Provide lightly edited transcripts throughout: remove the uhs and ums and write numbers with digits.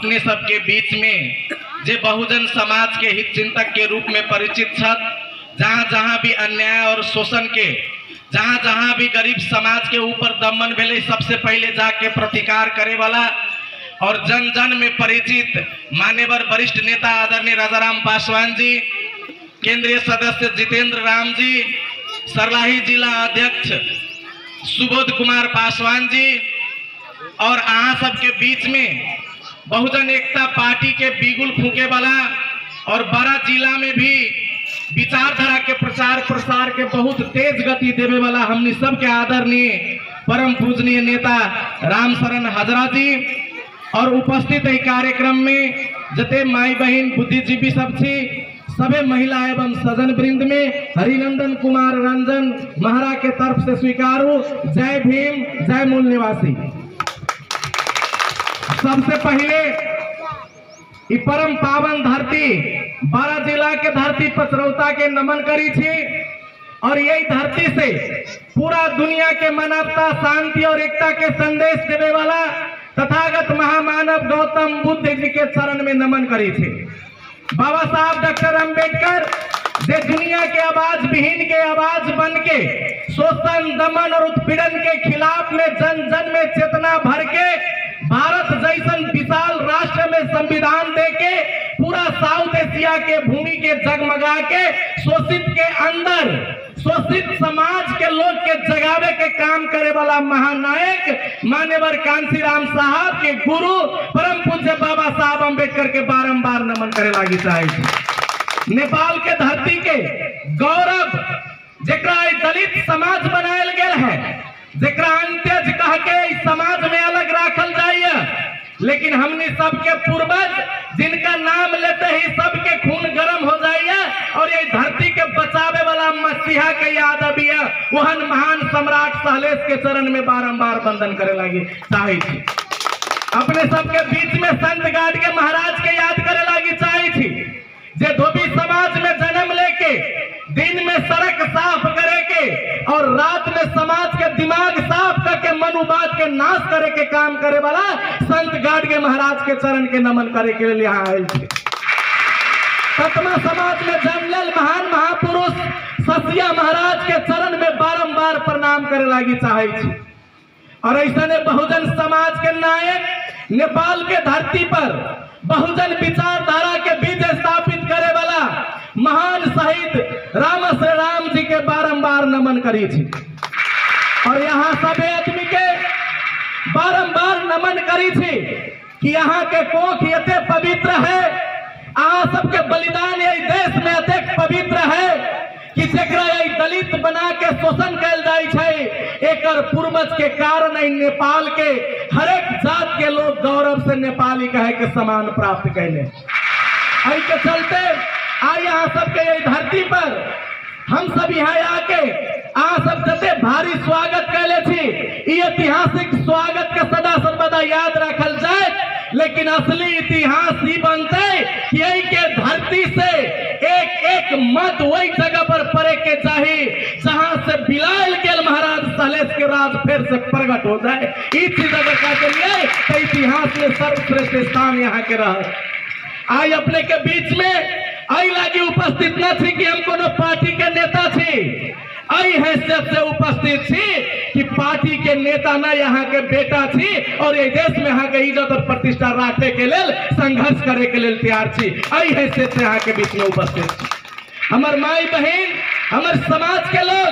अपने सबके बीच में जे बहुजन समाज के हित चिंतक के रूप में परिचित छत, जहाँ जहाँ भी अन्याय और शोषण के, जहाँ जहाँ भी गरीब समाज के ऊपर दमन भेले, सबसे पहले जाके प्रतिकार करे वाला और जन जन में परिचित मान्यवर वरिष्ठ नेता आदरणीय राजाराम पासवान जी, केंद्रीय सदस्य जितेंद्र राम जी, सर्लाही जिला अध्यक्ष सुबोध कुमार पासवान जी, और अहाँ सबके बीच में बहुजन एकता पार्टी के बिगुल फूके वाला और बड़ा जिला में भी विचारधारा के प्रचार प्रसार के बहुत तेज गति देवे वाला हमने सबके आदरणीय परम पूजनीय नेता राम शरण हजरा जी, और उपस्थित है कार्यक्रम में जते माई बहन बुद्धिजीवी सब छी, सभी महिला एवं सजन वृंद में हरिनंदन कुमार रंजन महरा के तरफ से स्वीकारो। जय भीम, जय मूल निवासी। सबसे पहले ई परम पावन धरती बारा जिला के धरती पचरौता के नमन करी थी, और यही धरती से पूरा दुनिया के मानवता, शांति और एकता के संदेश देने वाला तथागत महामानव गौतम बुद्ध जी के चरण में नमन करी थी। बाबा साहब डॉक्टर अंबेडकर जे दुनिया के आवाज विहीन के आवाज बन के शोषण, दमन और उत्पीड़न के खिलाफ में जन जन में चेतना भर के भारत जैसन विशाल राष्ट्र में संविधान देके पूरा साउथ एशिया के भूमि के जगमगा के शोषित के अंदर शोषित समाज के लोग के जगावे के काम करे वाला महानायक मान्यवर कांशीराम साहब के गुरु परम पूज्य बाबा साहब अंबेडकर के बारंबार नमन करे लागी चाहिए। नेपाल के धरती के गौरव जेकरा दलित समाज बनायल गेल है, जेकरा अंत्य कह के इस समाज में अलग राखल जाइए, लेकिन हमने सबके पूर्वज जिनका नाम लेते ही सबके खून गर्म हो जाइए और ये धरती के बचावे वाला मसीहा के याद अभी है, वहन महान सम्राट सहलेश के चरण में बारंबार वंदन करे लगी चाहिए थी। अपने सबके बीच में संत गाड़ के महाराज के याद करे लगी चाहिए थी, जे धोबी समाज में जन्म लेके दिन में सड़क साफ करे के और रात में समाज के दिमाग साफ करके मनुवाद के नाश करे के काम करे वाला संत गाड़गे महाराज के चरण के नमन करे के लिए यहाँ आयल थे। सतमा समाज में जन्मल महान महापुरुष ससिया महाराज के चरण में बारंबार प्रणाम करे लागी चाहे थी। और ऐसा ने बहुजन समाज के नायक नेपाल के धरती पर बहुजन विचारधारा के बीज स्थापित करे वाला महान शहीद राम श्री राम जी के बारंबार नमन करी थी। और यहाँ सभी आदमी के बारंबार नमन करी थी कि यहाँ के कोख यते पवित्र है, यहाँ सबके बलिदान यही देश में अत्यंत पवित्र है कि जेकरा यही दलित बना के शोषण कैल जाय छै, एकर पूर्वज के कारण नेपाल के हरेक जात के लोग गौरव से नेपाली कहे के सम्मान प्राप्त कैले। आई के चलते आज यहाँ सबके यही धरती पर हम सब यहाँ आके आ सब जते भारी स्वागत कैले थी, ये ऐतिहासिक स्वागत के सदा सर्वदा याद रखल जाए, लेकिन असली इतिहास ही बनते कि यही के धरती से एक एक मत वही जगह पर पड़े के चाहिए जहां से बिलायल गेल महाराज सहलेश के राज फिर से प्रकट हो जाए। इस जगह का चलिए तो इतिहास में सर्वश्रेष्ठ स्थान यहाँ के रहा। आज अपने के बीच में आई लागी उपस्थित न थी कि हम कोनो पार्टी के नेता थी, आई हैसियत से उपस्थित थी कि पार्टी के नेता न यहाँ के बेटा थी और ये देश में यहाँ के इज्जत और प्रतिष्ठा रखे के लिए संघर्ष करे के लिए तैयार थी। आई हैसियत से यहाँ के बीच में उपस्थित थी। हमार माई बहन, हमारे समाज के लोग,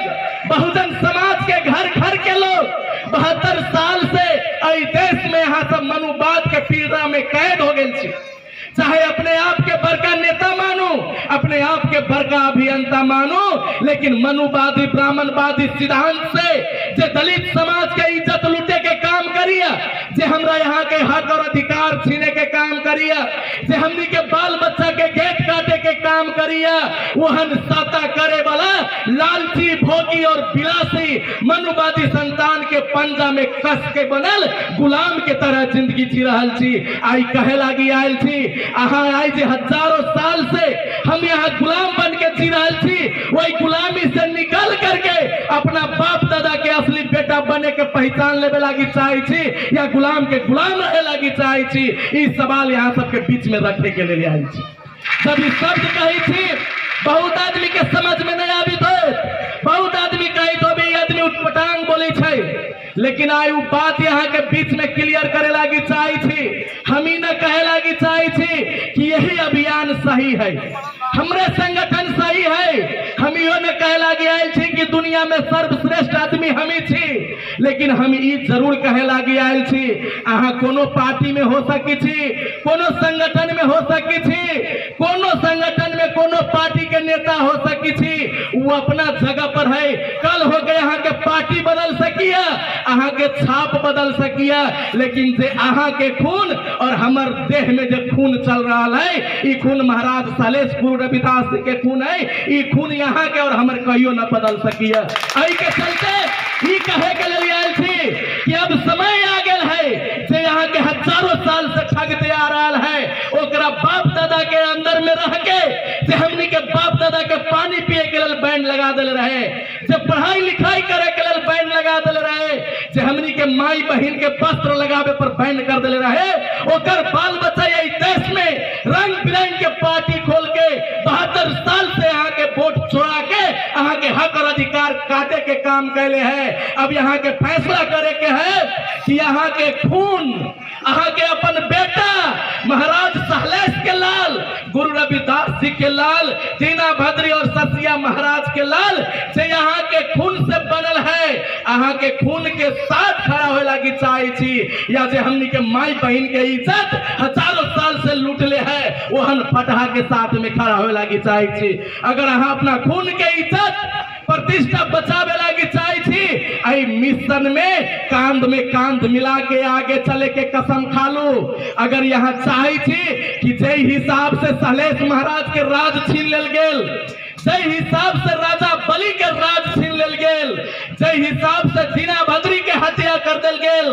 बहुजन समाज के घर घर के लोग 72 साल से आई देश में यहाँ सब मनुवाद के पीड़ा में कैद हो गए। चाहे अपने आप के बड़का नेता मानो, अपने आप के बड़का अभियंता मानो, लेकिन मनुवादी ब्राह्मणवादी सिद्धांत से जे दलित समाज के इज्जत लूटे के काम करिए, जे हमरा यहाँ के हक और अधिकार छीने के काम करिए, जे हमनी के बाल बच्चा के गेट काटे के काम करिए, करिया वहन साता करे वाला लालची भोगी और बिलासी मनुवादी संतान के पंजा में कस के बनल गुलाम के तरह जिंदगी जी रहल छी। आई कहे लागी आयल छी अहाँ आई जे हजारों साल से हम यहाँ गुलाम बन के जी रहल छी, वही गुलामी से निकल करके अपना बाप दादा के असली बेटा बने के पहचान लेवे लागी चाहे छी या गुलाम के गुलाम रहे लागी चाहे छी। ई सवाल यहाँ सबके बीच में रखे के लिए आयल छी। जब ई शब्द कही छी बहुत आदमी के समझ में नहीं आवी तो बहुत आदमी कही तो भी आदमी उठपटांग बोली छे, लेकिन आई वो बात यहाँ के बीच में क्लियर करे लागी चाहे छी। हम ही न कहे लागी चाहे छी कि यही अभियान सही है, हमरे संगठन सही है। हम यो न कहे लागी आयल छी कि दुनिया में सर्वश्रेष्ठ आदमी हम ही छी, लेकिन हम ई जरूर कहे लागी आयल छी अहाँ कोनो पार्टी में हो सकी छी, कोनो संगठन में हो सकी छी, कोनो संगठन में कोनो पार्टी के नेता हो सकी छी, वो अपना जगह पर है। कल हो गए अहाँ के पार्टी बदल सकिया, अहाँ के छाप बदल सकिया, लेकिन जे अहाँ के खून और हमर देह में जो खून चल रहा है ई खून महाराज सलेश गुरु रविदास के खून है, ई खून यहाँ के और हमर कहियो न बदल सकिया। आई के चलते ई कहे के लिए आयल छी कि अब समय आ गेल है जे यहाँ के हजारों साल से ठगते आ रहा है ओकरा बाप दादा के अंदर में रह के जे हमनी के बाप दादा के पानी पिए के लिए बैन लगा दिल रहे, जे पढ़ाई लिखाई करे के लिए बैन लगा दिल रहे, जे हमनी के माई बहन के वस्त्र लगावे पर बैन कर दिल रहे, ओकर बाल बच्चा यही देश में रंग बिरंग के पार्टी खोल के 72 साल से यहाँ के वोट चोरा के यहाँ के हक और अधिकार काटे के काम कैले है। अब यहाँ के फैसला करे के है कि यहाँ के खून यहाँ के अपन बेटा महाराज सहलेश के लाल, गुरु रविदास जी के लाल, दीना भद्री और ससिया महाराज के लाल से यहाँ के खून से बनल है, यहाँ के खून के साथ खड़ा हो लगी चाहे छी। या जे हमनी के माई बहन के इज्जत हजारों साल से लूटले है वहन फटहा के साथ में खड़ा हो लगी चाहे छी। अगर यहाँ अपना खून के इज्जत प्रतिष्ठा बचावे लगी चाहे छी, आई मिशन में कांध मिला के आगे चले के कसम खा लो। अगर यहाँ चाहे छी कि जे हिसाब से सहलेश महाराज के राज छीन लेल गेल, जे हिसाब से राजा बलि के राज छीन लेल गेल, जे हिसाब से दीना भद्री के हत्या कर दिल गेल,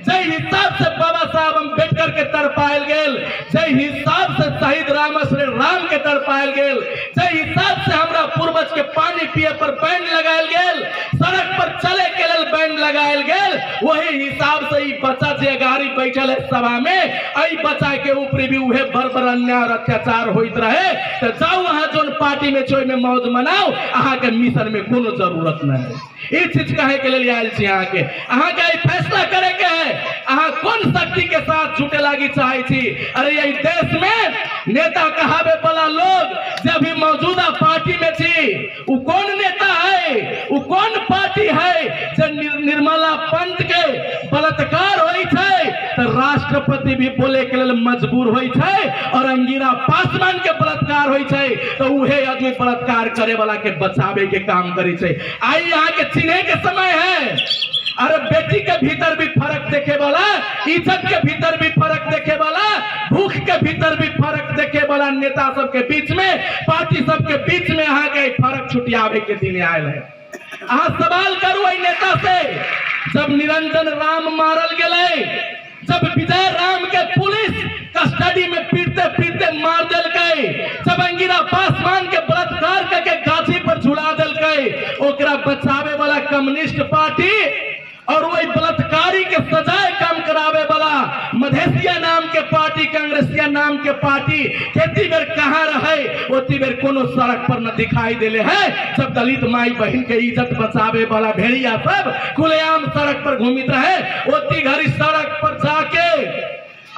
जे हिसाब से बाबा साहब अम्बेडकर के तरपायल गेल, जे हिसाब से शहीद रामश्री राम के तरपायल गेल, जे हिसाब से हमरा पूर्वज के पानी पिए पर बैन लगायल गेल, सड़क पर चले के लेल बैन लगायल गेल, वही हिसाब से ई बच्चा जे गाड़ी बैठल है सभा में, आई बच्चा के ऊपर भी उहे बर्बर अन्याय और अत्याचार होइत रहे। तो जाओ वहां जोन पार्टी में चोय में मौज मनाओ, अहाँ के मिशन में कोनो जरूरत नहीं है। ई चीज कहे के लिए आयल छी अहाँ के फैसला करे के है अहाँ कौन शक्ति के साथ जुटे लागी चाहे छी। अरे यही देश में नेता कहावे वाला लोग जब भी मौजूदा पार्टी में छी, वो कौन नेता है, वो कौन पार्टी है जो निर्मला पंत के बलात्कार होई छे तो राष्ट्रपति भी बोले के लिए मजबूर होई छे, और अंगिरा पासवान के बलात्कार होई छे तो उहे आदमी बलात्कार करे वाला के बचावे के काम करी छे। आई यहाँ के चिन्हे के समय है। अरे बेटी के भीतर भी फर्क देखे वाला, इज्जत के भीतर भी फर्क देखे वाला, भूख के भीतर भी फर्क देखे वाला नेता सबके बीच में, पार्टी सबके बीच में यहाँ के फर्क छुटियावे के दिन आयल है। अहाँ सवाल करू नेता से, जब निरंजन राम मारल गए, जब विजय राम के पुलिस कस्टडी में पीटते पीटते मार दिल गए, जब अंगिरा पासवान के बलात्कार करके गाछी पर झुला दिल गए, ओकरा बचावे वाला कम्युनिस्ट पार्टी और वही बलात्कारी के सजाए कम करावे वाला मधेसिया नाम के पार्टी, कांग्रेसिया नाम के पार्टी खेती बेर कहाँ रहे, ओती बेर कोनो सड़क पर न दिखाई देले है। जब दलित माई बहन के इज्जत बचावे वाला भेड़िया सब खुलेआम सड़क पर घूमित रहे, ओती घड़ी सड़क पर जाके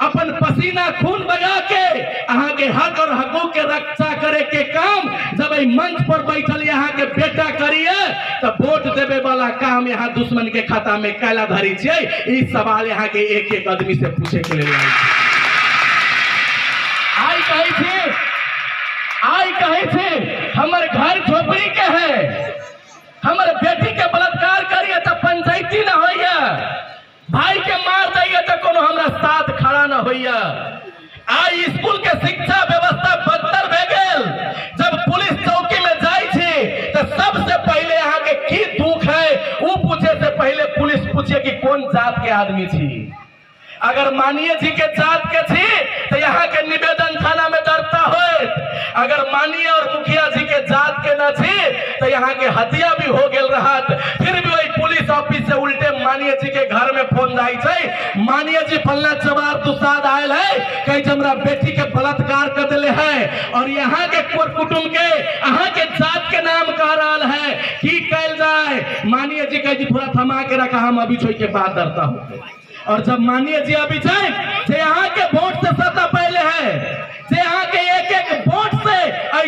अपन पसीना खून बगा के अहाँ के हक और हकूक के रक्षा करे के काम जब मंच पर बैठल यहाँ के बेटा करिए तो वोट देवे वाला काम यहाँ दुश्मन के खाता में कैला धरी छे। ई सवाल यहाँ के एक एक आदमी से पूछे के लिए आई कहे थे हमर घर झोपड़ी के है, हमर बेटी के बलात्कार करिए तो पंचायती न होइया, भाई के मार दिए तो कोनो हमरा साथ खड़ा न होइया। आई स्कूल के शिक्षा व्यवस्था बदतर भे गेल, जब पुलिस जात के आदमी थी। अगर मानिए जी के जात के थी तो यहाँ के निवेदन थाना में दर्ता हो। अगर मानिए और मुखिया जी के जात के न थी तो यहाँ के हत्या भी हो गेल रहत। फिर भी वही पुलिस ऑफिस से उल्टे मानिए जी के घर में फोन जाई छे, मानिए जी फलना चमार दुसाद आयल है, कहीं हमरा बेटी के बलात्कार कर दिले है और यहाँ के कुटुंब के यहाँ के जात के नाम कह रहा है की कैल जाए। मानिए जी कहे जी थोड़ा थमा के रखा, हम अभी छोड़ के बाद डरता हूँ। और जब मानिए जी अभी जाए जे यहाँ के वोट से सत्ता पहले है, जे यहाँ के एक एक वोट से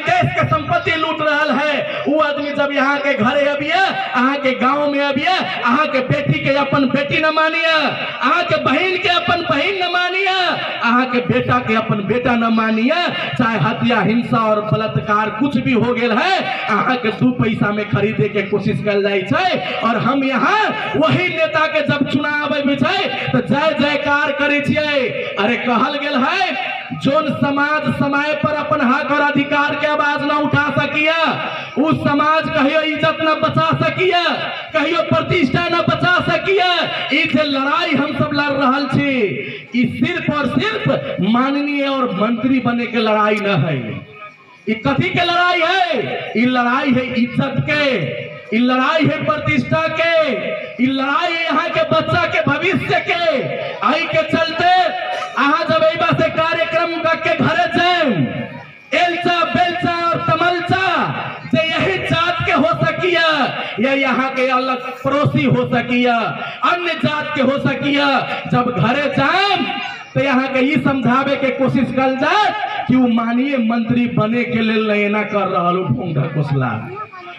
देश के संपत्ति लूट रहा है, वो आदमी जब यहाँ के घरे अभी है, यहाँ के गांव में अभी है, यहाँ के बेटी के अपन बेटी न मानिए, यहाँ के बहन के अपन बहन न मानिए, यहाँ के बेटा के अपन बेटा न मानिए। चाहे हत्या हिंसा और बलात्कार कुछ भी हो गया है, यहाँ के 2 पैसा में खरीदे के कोशिश कर जाए छे। और हम यहाँ वही नेता के जब चुनाव भी छे तो जय जयकार करे छिए। अरे कहल गेल है जोन समाज समय पर अपन हक और अधिकार के आवाज न उठा सकिया, उस समाज कहियो इज्जत न बचा सकिया, कहियो प्रतिष्ठा न बचा सकिया। इस लड़ाई हम सब लड़ रहा छी, ई सिर्फ और सिर्फ माननीय और मंत्री बने के लड़ाई न है। ये कथी के लड़ाई है? ये लड़ाई है इज्जत के, ये लड़ाई है प्रतिष्ठा के, ये लड़ाई है यहाँ के बच्चा के भविष्य के। आई के चलते अहाँ जब एबा से कार्यक्रम के घरे जाए, एलचा बेलचा और तमलचा से यही जात के हो सकिया या यहाँ के अलग पड़ोसी हो सकिया, अन्य जात के हो सकिया। जब घरे जाए तो यहाँ के ये समझावे के कोशिश कर जाए कि वो माननीय मंत्री बने के लिए लेना कर रहा ढोंग ढकोसला,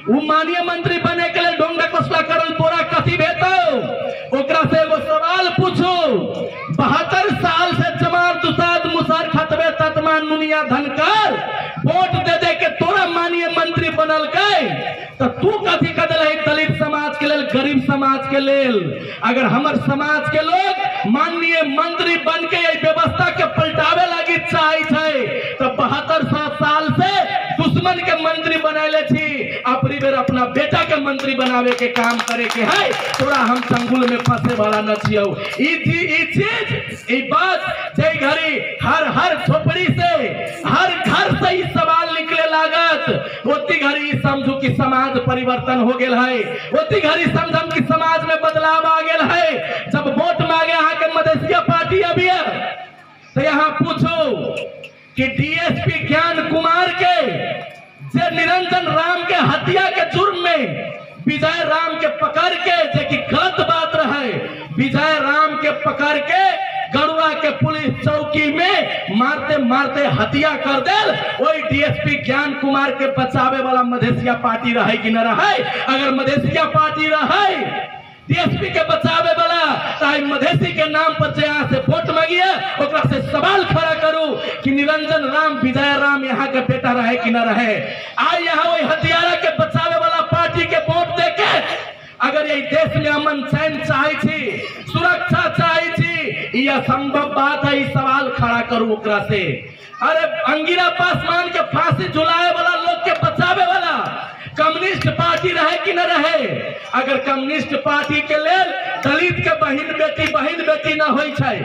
वो माननीय मंत्री बने के लिए ढोंग ढकोसला करल तोरा कथी भेटो। ओकरा से एगो सवाल पूछो, 72 साल से चमार दुसाद मुसर खतबे ततमान नुनिया धनकर वोट दे दे के तोरा माननीय मंत्री बनल के, तो तू कथी कर दिल दलित समाज के लेल, गरीब समाज के लेल। अगर हमर समाज के लोग माननीय मंत्री बन के व्यवस्था के पलटावे लगी चाहे तो 72 साल से दुश्मन के मंत्री बनाले छी, अपनी बेर अपना बेटा के मंत्री बनावे के काम करे के है। तोरा हम चंगुल में फंसे वाला न छियो। ई चीज ई बात जे घड़ी हर झोपड़ी से हर घर से ई सवाल निकले लागत, ओती घड़ी समझू कि समाज परिवर्तन हो गेल है, ओती घड़ी समझम कि समाज में बदलाव आ गेल है। जब वोट मांगे यहाँ के मधेसिया पार्टी अभी है तो यहाँ पूछो कि डीएसपी ज्ञान कुमार के जे निरंजन राम के हत्या के जुर्म में विजय राम के पकड़ के, जे की गलत बात रहे, विजय राम के पकड़ के गरुआ के पुलिस चौकी में मारते मारते हत्या कर दे। वही डीएसपी ज्ञान कुमार के बचावे वाला मधेसिया पार्टी रहे कि न रहे? अगर मधेसिया पार्टी रहे डीएसपी के बचावे वाला, चाहे मधेसी के नाम पर से यहाँ से वोट मांगिए, ओकरा से सवाल खड़ा करूं कि निरंजन राम विजय राम यहाँ के बेटा रहे कि न रहे। आज यहाँ वही हथियारा के बचावे वाला पार्टी के वोट देके अगर ये देश में अमन चैन चाहे छी, सुरक्षा चाहे छी, यह असंभव बात है। सवाल खड़ा करूं ओकरा से। अरे अंगिरा पासवान के फांसी झुलाए वाला लोग के बचावे वाला कम्युनिस्ट पार्टी रहे कि न रहे? अगर कम्युनिस्ट पार्टी के लेल दलित के बहन बेटी न होई छै,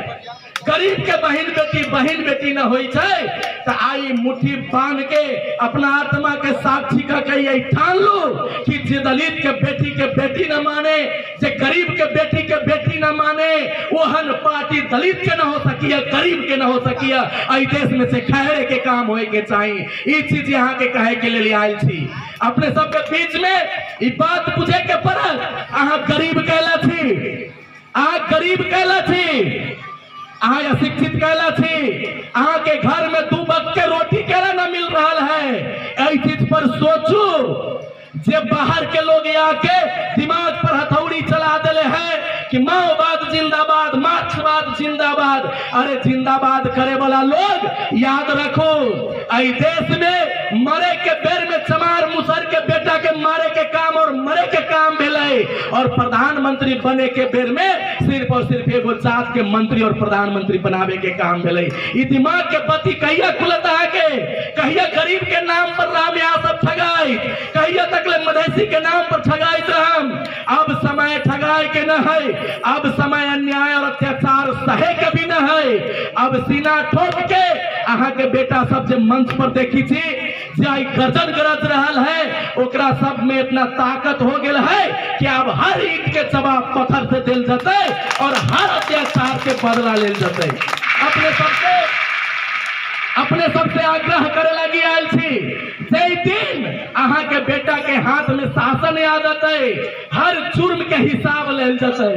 गरीब के बहन बेटी न होई छै, तो आई मुट्ठी बांध के अपना आत्मा के साक्षी का कही ठान लो कि जे दलित के बेटी न माने, जे गरीब के बेटी न माने, वहन पार्टी दलित के न हो सकिया, गरीब के न हो सकिया। आई देश में से खैरे के काम होए के चाहिए। ई चीज यहाँ के कहे के लिए आयल थी। अपने सबके बीच में ई बात पूछे के पड़ल, अहाँ गरीब कहला थी, अहाँ गरीब कहला थी, अहाँ अशिक्षित कहला थी, अहाँ के घर में 2 वक्त के रोटी कहला न मिल रहा है। ऐ चीज पर सोचू। जे बाहर के लोग आके दिमाग पर हथौड़ी चला दिले हैं कि माओवाद जिंदाबाद, मार्क्सवाद जिंदाबाद। अरे जिंदाबाद करे वाला लोग याद रखो, ऐ देश में मरे के बेर में चमार मुसर के बेटा के मारे के काम और मरे के काम भेले, और प्रधानमंत्री बने के बेर में सिर्फ और सिर्फ एगो जात के मंत्री और प्रधानमंत्री बनावे के काम भेले। ई दिमाग के बत्ती कहिया खुलत आके, कहिया गरीब के नाम पर राम यहाँ सब ठगाई, कहिया तक मधेसी के नाम पर ठगाई। अब समय ठगा घबराए के न है, अब समय अन्याय और अत्याचार सहे के भी न है। अब सीना ठोक के अहाँ के बेटा सब जे मंच पर देखी थी जे गर्जन गरज रहल है, ओकरा सब में इतना ताकत हो गेल है कि अब हर ईंट के जवाब पत्थर से दिल जते और हर अत्याचार के बदला लेल जते। अपने सबसे आग्रह करे लगी आयल छी, जय दिन अहाँ के बेटा के हाथ में शासन आ जाते, हर जुर्म के हिसाब लेल जते,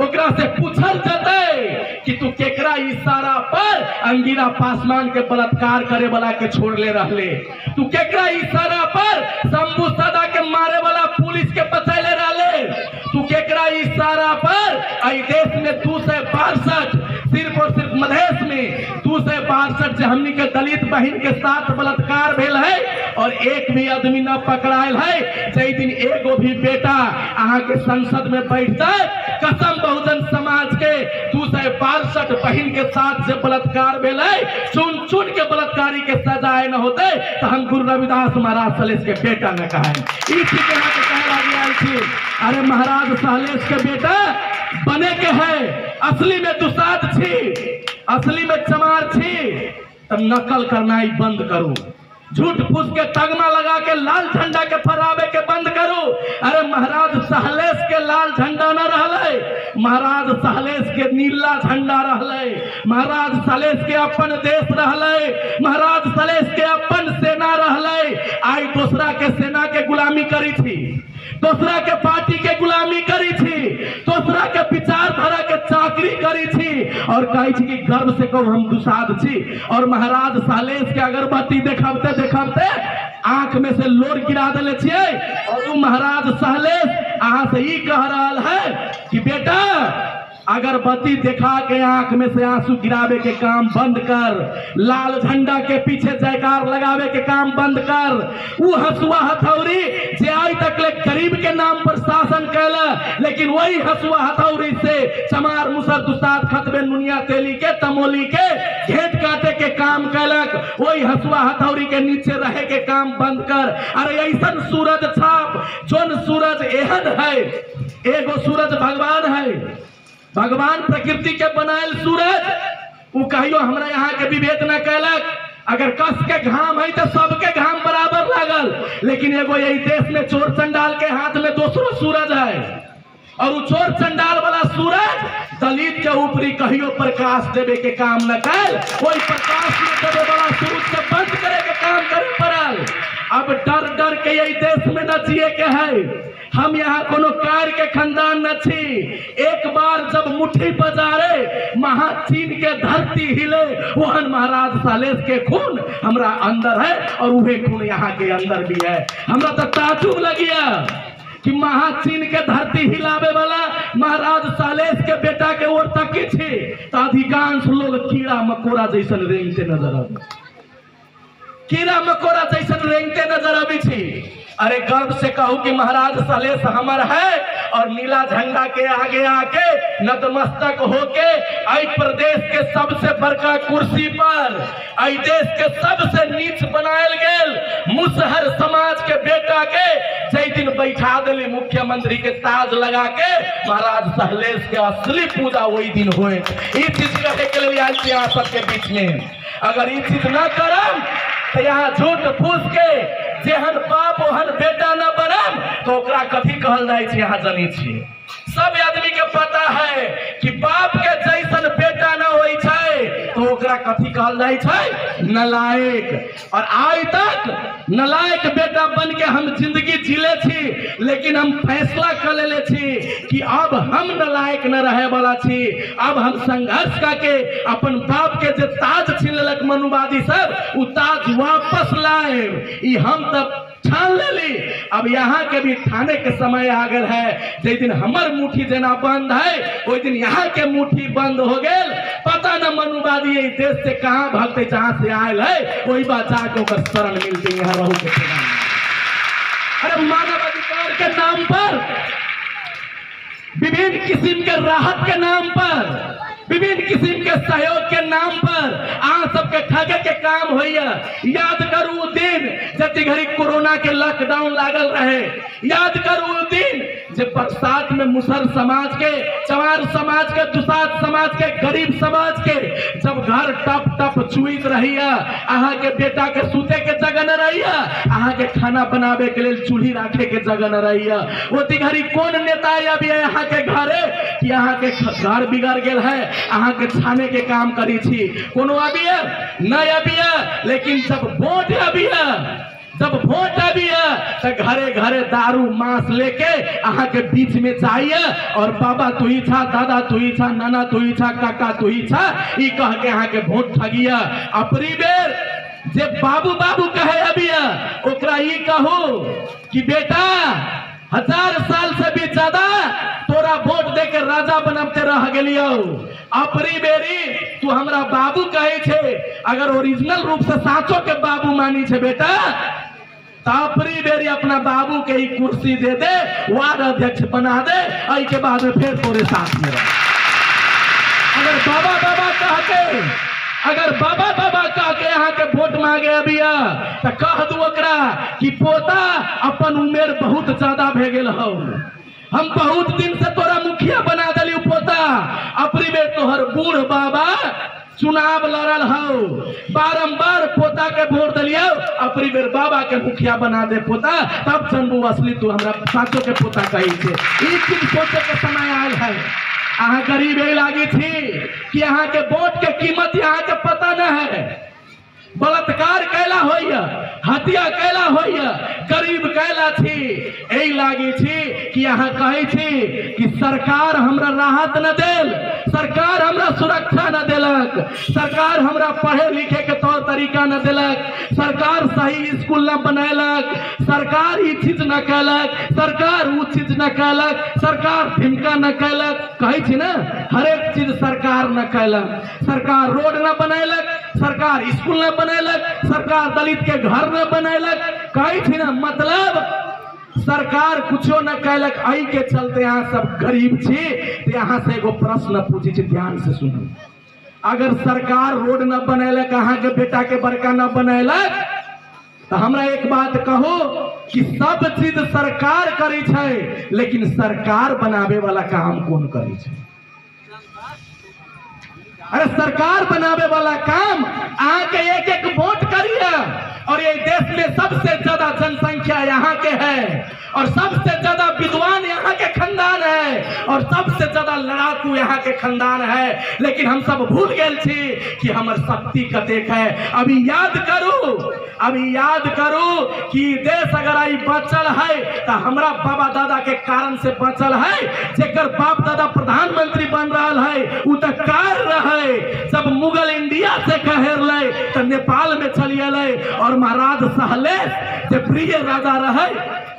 ओकरा से पूछल जते कि तू केकरा इशारा पर अंगिरा पासवान के बलात्कार करे वाला के छोड़ ले रहले, तू केकरा इशारा पर शंभू सदा के मारे वाला पुलिस के बचैले रहले, तू केकरा इशारा पर आई देश में 262 सिर्फ और सिर्फ मधेश में 262 से हमनी के दलित बहन के साथ बलात्कार भेल है और एक भी आदमी न पकड़ायल है। जय दिन एगो भी बेटा अहाँ के संसद में बैठता कसम बहुजन समाज के 262 बहन के साथ से बलात्कार भेल है, चुन चुन के बलात्कारी के सजाए न होते तो हम गुरु रविदास महाराज सलेश के बेटा न कहे। अरे महाराज सहलेश के बेटा बने के है, असली में दुसाद छी, असली में चमार छी, तब नकल करना ही बंद करो, झूठ फूस के तगमा लगा के लाल झंडा के फहरावे के बंद करो। अरे महाराज सहलेश के लाल झंडा न रहले, महाराज सहलेश के नीला झंडा रहले, महाराज सहलेश के अपन देश रहले, महाराज सहलेश के अपन सेना रहले। आई दूसरा के सेना के गुलामी करी थी, दूसरा के पार्टी के गुलामी करी थी, दूसरा के विचारधारा के चाकरी करी थी और कही थी कि गर्व से कहूँ हम दुसाद छी। और महाराज सहलेश के अगरबत्ती देखाते देखाते आंख में से लोर गिरा दिले छिए और तू महाराज सहलेश अहाँ से ही कह रहा है कि बेटा अगरबत्ती दिखा के आंख में से आंसू गिरावे के काम बंद कर, लाल झंडा के पीछे जयकार लगावे के काम बंद कर। वो हसुआ हथौड़ी जे आज तक ले गरीब के नाम पर शासन कैला, लेकिन वही हसुआ हथौड़ी से चमार मुसर दुसाद खतबे नुनिया तेली के तमोली के घेट काटे के काम कैलक, वही हसुआ हथौड़ी के नीचे रहे के काम बंद कर। अरे ऐसा सूरज छाप जोन सूरज एहन है, एगो सूरज भगवान है, भगवान प्रकृति के बनायल सूरज, वो कहियो हमरा यहाँ के विभेद न कैलक। अगर कस के घाम है तो सबके घाम बराबर लागल, लेकिन एगो यही देश में चोर चंडाल के हाथ में दूसरो सूरज है और वो चोर चंडाल वाला सूरज दलित के ऊपरी कहियो प्रकाश देवे के काम न कैल, कोई प्रकाश न देवे वाला सूरज के बंद करे के काम करे पड़ल। अब डर डर के यही देश में न जिए के है, हम यहाँ कोनो कार के खानदान न छी। एक बार जब मुट्ठी बजारे महाचीन के धरती हिले, वहन महाराज सहलेश के खून हमरा अंदर है और वही खून यहाँ के अंदर भी है। हमरा तो ताजुब लगिया कि महाचीन के धरती हिलावे वाला महाराज सहलेश के बेटा के ओर तकी थी तो अधिकांश लोग कीड़ा मकोड़ा जैसन रेंगते नजर आवे, कीड़ा मकोड़ा जैसन रेंगते नजर आवी थी। अरे गर्व से कहूं कि महाराज सहलेश हमर है और नीला झंडा के आगे आके नतमस्तक होके आई प्रदेश के सबसे बड़का कुर्सी पर, आई देश के सबसे नीच बनायल गेल मुसहर समाज के बेटा के जय दिन बैठा दिली मुख्यमंत्री के ताज लगा के, महाराज सहलेश के असली पूजा वही दिन हुए। ये चीज कहे के लिए आज यहाँ सबके बीच में अगर ये चीज न करम तो यहाँ झूठ फूस के जेहन बाप ओहन बेटा न बनम तो ओकरा कथी कहल जाए छै यहाँ जानी छियै। सब आदमी के पता है कि बाप के जैसन बेटा न होई छै तो ओकरा कथी कहल जाए छै, नलायक। और आज तक नलायक बेटा बन के हम जिंदगी जीले छी, लेकिन हम फैसला कर लेले छी कि अब हम नलायक न रहे वाला छी। अब हम संघर्ष करके अपन बाप के जे ताज छीन लेलक मनुवादी सब, उ ताज वापस लाए, ई हम तब ठान लेली। अब यहाँ के भी ठाने के समय आ गए है, जिस दिन हमर मुट्ठी जेना बंद है वही दिन यहाँ के मुट्ठी बंद हो गए। पता न मनुवादी इस देश से कहाँ भागते, जहाँ से आयल है वही बात जाके ओकर शरण मिलती यहाँ रहू के। अरे मानव अधिकार के नाम पर, विभिन्न किस्म के राहत के नाम पर, विभिन्न किस्म के सहयोग के नाम पर आ सबके ठगे के काम होइया। याद करू दिन जति घड़ी कोरोना के लॉकडाउन लागल रहे, याद करू दिन जे बरसात में मुसहर समाज के, चमार समाज के, दुसाध समाज के, गरीब समाज के जब घर टप टप चुईत रही है, अहाँ के बेटा के सूते के जगह न रही है, अहाँ के खाना बनावे के लिए चूल्ही रखे के जगह न रही है। वो घड़ी कौन नेता अभी यहाँ के घरे कि अहाँ के घर बिगड़ गए है, अहाँ के छाने के काम करी छी, कोनो अभी है नहीं अभी है। लेकिन जब वोट अभी है, जब वोट अभी है तो घरे घरे दारू मांस लेके अहाँ के बीच में जाइए और बाबा तू ही छा, दादा तू ही छा, नाना तू ही छा, काका तू ही छा, ई कह के अहाँ के वोट ठगिया। अपनी बेर जे बाबू बाबू कहे अभी ओकरा ई कहो कि बेटा 1000 साल से भी ज्यादा तोरा वोट दे के राजा बनते रह गलियो, अपनी बेरी तू हमरा बाबू कहे छे, अगर ओरिजिनल रूप से साचो के बाबू मानी छे बेटा तो अपनी बेरी अपना बाबू के ही कुर्सी दे दे, वार्ड अध्यक्ष बना दे, आई के बाद में फिर तोरे साथ में रह। अगर बाबा बाबा कह के, अगर बाबा बाबा कह के यहाँ के वोट मांगे अभी तो कह दू ओकरा कि पोता अपन उम्र बहुत ज्यादा भे गेल हो, हम बहुत दिन से तोरा मुखिया बना दिली पोता, अपनी बेर तोहर बूढ़ बाबा चुनाव लड़ल हो, बारंबार पोता के वोट दिलियो, अपनी बेर बाबा के मुखिया बना दे पोता, तब चंबू असली तू हमरा साचो के पोता कही छे। ई चीज सोचे के समय आयल है। अहाँ गरीब लागी थी कि अहाँ के वोट के कीमत यहाँ के पता न है, बलात्कार कैला होइया, हत्या कैला होइया, गरीब कैला थी, यही लागी थी कि यहाँ कही थी कि सरकार हमरा राहत न देल, सरकार हमरा सुरक्षा न देलक, सरकार हमरा पढ़े लिखे के तौर तरीका न देलक, सरकार सही स्कूल न बनैलक, सरकार ई चीज न कैलक, सरकार वो चीज न कैलक, सरकार ढिमका न कैलक, कही थी ना हर एक चीज सरकार न कैलक, सरकार रोड न बनैलक, सरकार स्कूल न बनैलक, सरकार दलित के घर न बनैलक, कही थी ना मतलब सरकार कुछो न कैलक। आई के चलते यहाँ सब गरीब छी। तो यहाँ से एगो प्रश्न पूछी छी, ध्यान से सुनो। अगर सरकार रोड न बनैलक, अहाँ के बेटा के बड़का न बनैलक, तो हमरा एक बात कहो कि सब चीज सरकार करी छै, लेकिन सरकार बनावे वाला काम कौन करी छै? अरे सरकार बनावे वाला काम आके एक एक वोट करिए। और ये देश में सबसे ज्यादा जनसंख्या यहाँ के है, और सबसे ज्यादा विद्वान यहाँ के खानदान है, और सबसे ज्यादा लड़ाकू यहाँ के खानदान है। लेकिन हम सब भूल गए छी कि हमर शक्ति कतेक है। अभी याद करू कि देश अगर आई बचल है तो हमरा बाबा दादा के कारण से बचल है। जेकर बाप दादा प्रधानमंत्री बन रहा है उ तो कार रहे, जब मुगल इंडिया से कहरले तो नेपाल में चलिए, और महाराज सहलेश जे प्रिय राजा रहे,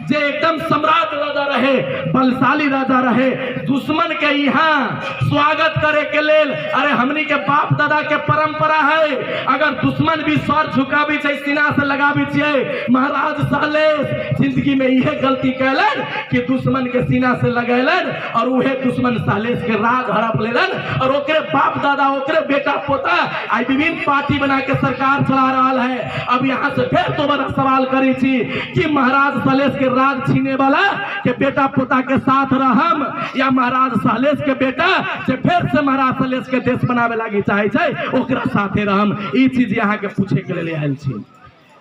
जे एकदम सम्राट राजा रहे, बलशाली राजा रहे, दुश्मन के यहाँ स्वागत करे के लेल, अरे हमनी के बाप दादा के परंपरा है, अगर दुश्मन भी सर झुकाबी छै, सीना से लगाबी छियै। महाराज सहलेश जिंदगी में यह गलती कैलन कि दुश्मन के सीना से लगैलन, और उहे दुश्मन सहलेश के राज हड़प लेलन, और ओकरे बाप दादा, ओकरे बेटा पोता आई विभिन्न पार्टी बना के सरकार चला रहा है। अब यहाँ से फिर दोबारा सवाल करी छी कि महाराज सहलेश के राज छीने वाला के बेटा पोता के साथ रहम, या महाराज सहलेश के बेटा जे फिर से महाराज सहलेश के देश बनावे लागी चाहे छै ओकरा साथे रहम? ई चीज यहाँ के पूछे के लिए आयल छी।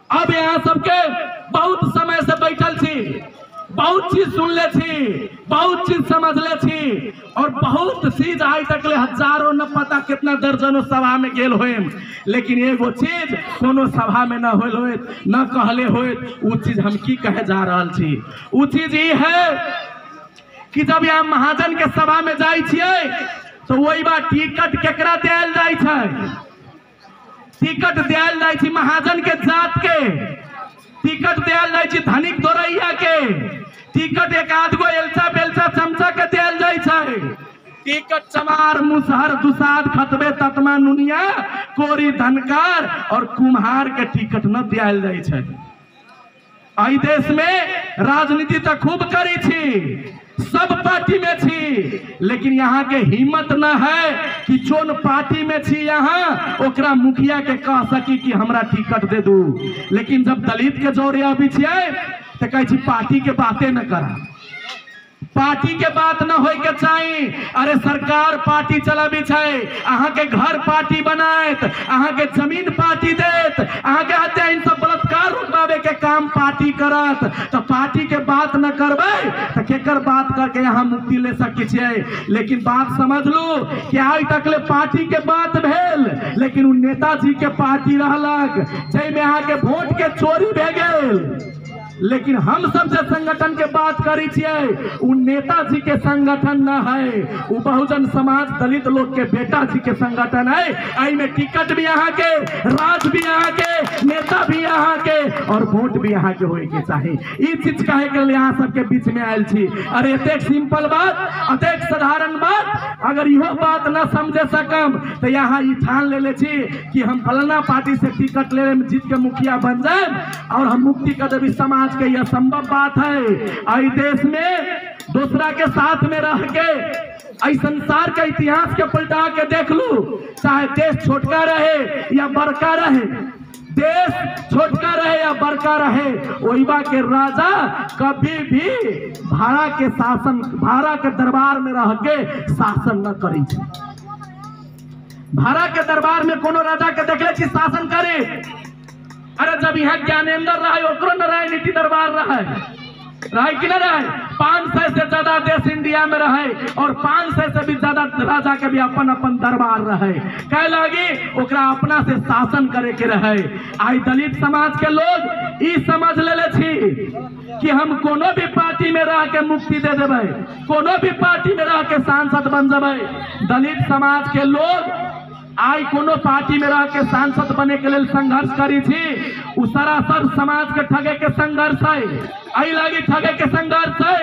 अब यहाँ सबके बहुत समय से बैठल छी, बहुत चीज सुन ले छी, बहुत चीज समझ ले छी, और बहुत चीज आज तक ले हजारों न पता कितना दर्जनों सभा में गेल होए, लेकिन एगो चीज कोनो सभा में न होल होए, न कहले होए। वो चीज हम की कहे जा रहा छी, वो चीज ये है कि जब यहाँ महाजन के सभा में जाई छियै तो वही बात टिकट केकरा देल जाय छै? टिकट देल जाय छै महाजन के जात के, टिकट देल जाय छै धनिक दोरैया के, टिकट एक आध गो एलचा बेलचा चमचा के देल जाय छै। टिकट चमार मुसहर दुसाध खतबे ततमा नुनिया कोरी धनकार और कुम्हार के टिकट न दियाल जाय छै। आई देश में राजनीति तो खूब करी छी, सब पार्टी में छी, लेकिन यहाँ के हिम्मत न है कि जोन पार्टी में छी यहाँ ओकरा मुखिया के कह सकी कि हमरा टिकट दे दू। लेकिन जब दलित के जोरे अभी छियै तो कहे छी पार्टी के बातें न करा, पार्टी के बात न होय के चाहिए। अरे सरकार पार्टी चलाबी छै, अहाँ के घर पार्टी बनात, अहाँ के जमीन पार्टी देत, अहाँ के हत्या इन सब बलात्कार रुकवावे के काम पार्टी करत। तो पार्टी के बात न करबै तो केकर बात करके यहाँ मुक्ति ले सकै छियै। लेकिन बात समझ लू कि आज तक ले पार्टी के बात भेल, लेकिन उ नेताजी के पार्टी रहलक जैमे अहाँ के वोट के चोरी भे गेल। लेकिन हम सब जे संगठन के बात करी छियै उ नेताजी के संगठन न है, उ बहुजन समाज दलित लोग के बेटा जी के संगठन है। आई में टिकट भी यहाँ के, राज भी यहाँ के, नेता भी यहाँ के और वोट भी यहाँ के होए के चाहिए। ई चीज कहे के लिए यहाँ सबके बीच में आयल छी। अरे एतेक सिंपल बात, एतेक साधारण बात अगर इहो बात न समझे सकम तो यहाँ ई ठान ले छी कि हम फलाना पार्टी से टिकट ले जीत के मुखिया बन जाए और हम मुक्ति कर देवी समाज के। यह संभव बात है। आई देश में दूसरा के साथ में रह के आई संसार के इतिहास के पलटा के देख लू, चाहे देश छोटका रहे या बड़का रहे, देश छोटका रहे या बड़का रहे, ओइबा के राजा कभी भी भाड़ा के शासन, भाड़ा के दरबार में रह के शासन न करी। भाड़ा के दरबार में कोनो राजा के देखले छी शासन करे। अरे जब यहाँ ज्ञानेंद्र रहे ओकरो न रहे, नीति दरबार रहे कि न रहे। 500 से ज्यादा देश इंडिया में रहे और 500 से भी ज्यादा राजा के भी अपन अपन दरबार रहे। कह लगी ओकरा अपना से शासन करे के रहे। आई दलित समाज के लोग ई समझ ले छी कि हम कोनो भी पार्टी में रह के मुक्ति दे देवे, कोनो भी पार्टी में रह के सांसद बन जावे। दलित समाज के लोग आई कोनो पार्टी में रह के सांसद बने के लिए संघर्ष करी थी। उ सरासर समाज के ठगे के संघर्ष है। आई लगी ठगे के संघर्ष है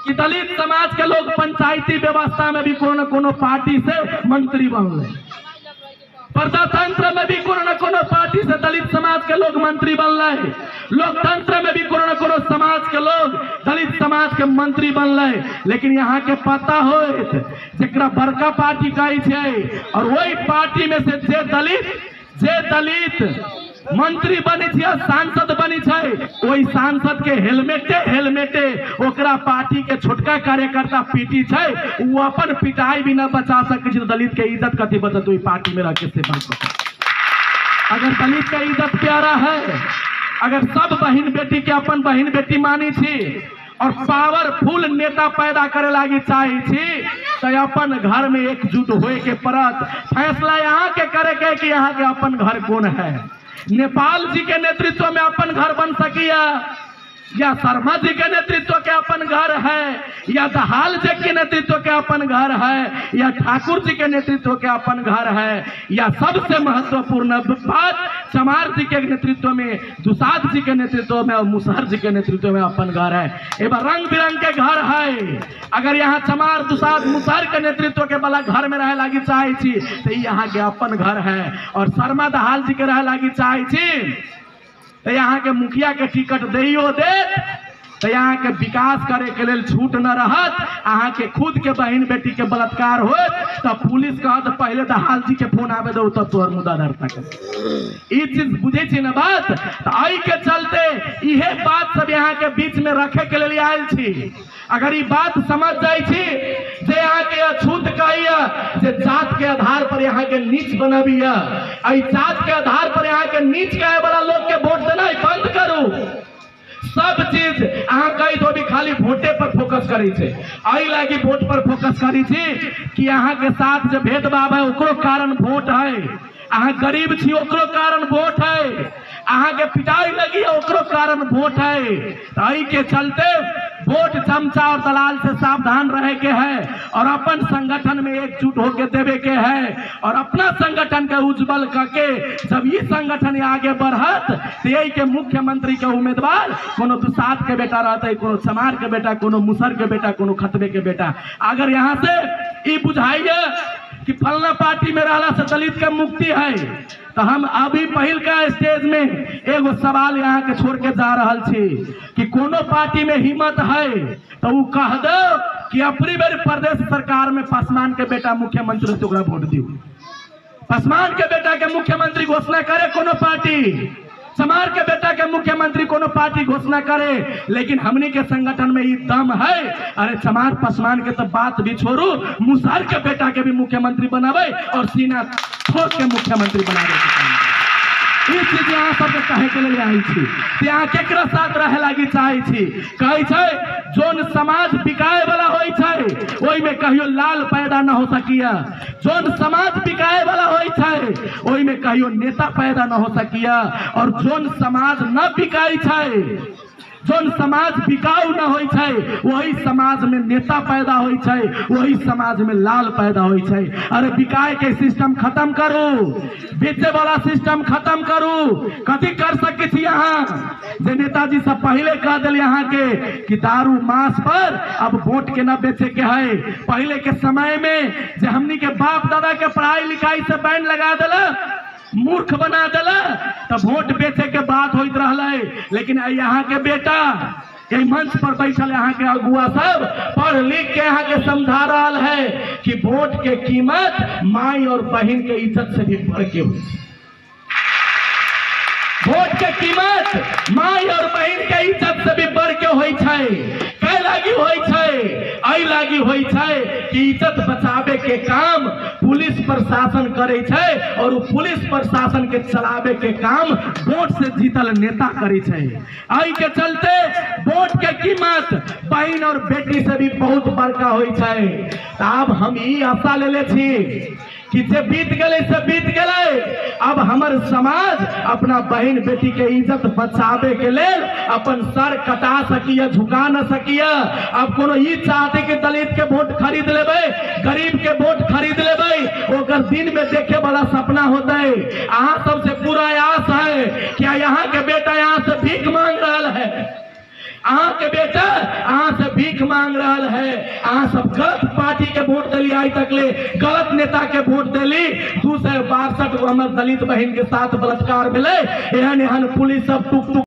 कि दलित समाज के लोग पंचायती व्यवस्था में भी कोनो न कोनो पार्टी से मंत्री बनले, प्रजातंत्र में भी कोनो न कोनो पार्टी से दलित समाज के लोग मंत्री बनले, लोकतंत्र में भी कोनो न कोनो समाज के लोग दलित समाज के मंत्री बनले। लेकिन यहाँ के पता हो जरा बड़का पार्टी कही छे और वही पार्टी में से जे दलित मंत्री बनी छे, सांसद बनी छे, वही सांसद के हेलमेटे ओकरा पार्टी के छोटका कार्यकर्ता पीटी छे। वो अपन पिटाई भी न बचा सके। दलित के इज्जत कथी बचत वही पार्टी में रह के से बच सके। अगर दलित का इज्जत प्यारा है, अगर सब बहन बेटी के अपन बहन बेटी मानी छी और पावरफुल नेता पैदा करे लागी चाहे छी तो अपन घर में एकजुट होए के पड़त। फैसला यहाँ के करे के कि यहाँ के अपन घर कौन है। नेपाल जी के नेतृत्व में अपन घर बन सकिया, या शर्मा जी के नेतृत्व के अपन घर है, या दहाल जी के नेतृत्व के अपन घर है, या ठाकुर जी के नेतृत्व के अपन घर है, या सबसे महत्वपूर्ण बात चमार जी के नेतृत्व में, दुसाद जी के नेतृत्व में और मुसहर जी के नेतृत्व में अपन घर है। एवं रंग बिरंग के घर है। अगर यहाँ चमार दुसाद मुसहर के नेतृत्व के वाला घर में रहे लागी चाहे छी तो यहाँ के अपन घर है, और शर्मा दहाल जी के रहे लागी चाहे छी तो यहाँ के मुखिया के टिकट दियो दे तो यहाँ के विकास करे के लिए छूट न रहत। अहाँ के खुद के बहन बेटी के बलात्कार हो तो पुलिस कहत पहले दहाल जी के फोन आवे दो तब तोहर मुद्दा धरता के। ई चीज बुझे छी न बात। तो आई के चलते इहे बात सब यहाँ के बीच में रखे के लिए आयल छी। अगर ये बात समझ जाए छी जे यहाँ के अछूत कहिया जे जात के आधार पर यहाँ के नीच बनाबिया, आई जात के आधार पर यहाँ के नीच कहे वाला लोग के वोट देना बंद करू। सब चीज अहाँ कही तो भी खाली वोटे पर फोकस करी छे। आई लागी वोट पर फोकस करी थी कि अहाँ के साथ जो भेदभाव है ओकरो कारण वोट है, अहाँ गरीब छी ओकरो कारण वोट है, अहाँ के पिटाई लगी है ओकरो कारण वोट है। आई के चलते वोट चमचा और दलाल से सावधान रहे के है और अपन संगठन में एकजुट होके देवे के है और अपना संगठन के उज्जवल करके जब ये संगठन आगे बढ़त तो यही के मुख्यमंत्री के उम्मीदवार कोनो दुसाद के बेटा रहते, कोनो चमार के बेटा, कोनो मुसर के बेटा, कोनो खतबे के बेटा। अगर यहाँ से ये बुझाइए कि फलना पार्टी में रहला से दलित के मुक्ति है तो हम अभी पहल का स्टेज में एगो सवाल यहाँ के छोड़ के जा रहा छी कि कोनो पार्टी में हिम्मत है तो वो कह दो कि अपनी बेर प्रदेश सरकार में पासवान के बेटा मुख्यमंत्री से वोट दी। पासवान के बेटा के मुख्यमंत्री घोषणा करे कोनो पार्टी, चमार के बेटा के मुख्यमंत्री कोनो पार्टी घोषणा करे, लेकिन हमनी के संगठन में ये दम है। अरे चमार पसमान के तो बात भी छोड़ू, मुसहर के बेटा के भी मुख्यमंत्री बनावे और सीना ठोक के मुख्यमंत्री बनावे। ई चीज यहाँ सब कहे के लिए आई थी, यहाँ केकरा साथ रहे लगी चाहे थी। कहे छै जोन समाज बिकाए वाला होई छै ओई में कहियो लाल पैदा न हो सकिया, जोन समाज बिकाए वाला होई छै ओई में कहियो नेता पैदा न हो सकिया, और जोन समाज न बिकाई छै, जोन समाज बिकाऊ न होई छै वही समाज में नेता पैदा होई छै, वही समाज में लाल पैदा होई छै। अरे बिकाए के सिस्टम खत्म करू, बेचे वाला सिस्टम खत्म करू। कथी कर सके छी यहाँ जे नेताजी सब पहले कह दिल यहाँ के कि दारू मांस पर अब वोट के न बेचे के है। पहले के समय में जे हमनी के बाप दादा के पढ़ाई लिखाई से बैन लगा दिला, मूर्ख बना दिला, तब वोट बेचे के बात होइत रहले। लेकिन यहाँ के बेटा ये मंच पर बैठल यहाँ के अगुआ सब पढ़ लिख के यहाँ के समझा रहा है कि वोट के कीमत माई और बहन के इज्जत से भी बढ़ के हुई। वोट के कीमत माई और बहन के इज्जत से भी बढ़ के होई छै। कै लागी होई छै? आई लागी होई छै कि इज्जत बचावे के काम पुलिस प्रशासन करे छै, और वो पुलिस प्रशासन के चलावे के काम वोट से जीतल नेता करे छै। आई के चलते वोट के कीमत बहन और बेटी से भी बहुत बड़का होई छै। अब हम ई आशा ले छी कि जे बीत गए से बीत गए, अब हमर समाज अपना बहन बेटी के इज्जत बचावे के लेल अपन सर कटा सकिया, झुका न सकिया। अब कोनो ई चाहते कि दलित के वोट खरीद लेबे, गरीब के वोट खरीद लेबे, ओकर दिन में देखे वाला सपना होता है। अहाँ सबसे पूरा आस है कि यहाँ के बेटा यहाँ से भीख मांग रहा है, अहाँ के बेटा अहाँ से भीख मांग रहा है। अहाँ सब गलत पार्टी के वोट दिली, आज तक ले गलत नेता के वोट दिली। 262 हमर दलित बहन के साथ बलात्कार मिले, एहन एहन पुलिस सब टुक टुक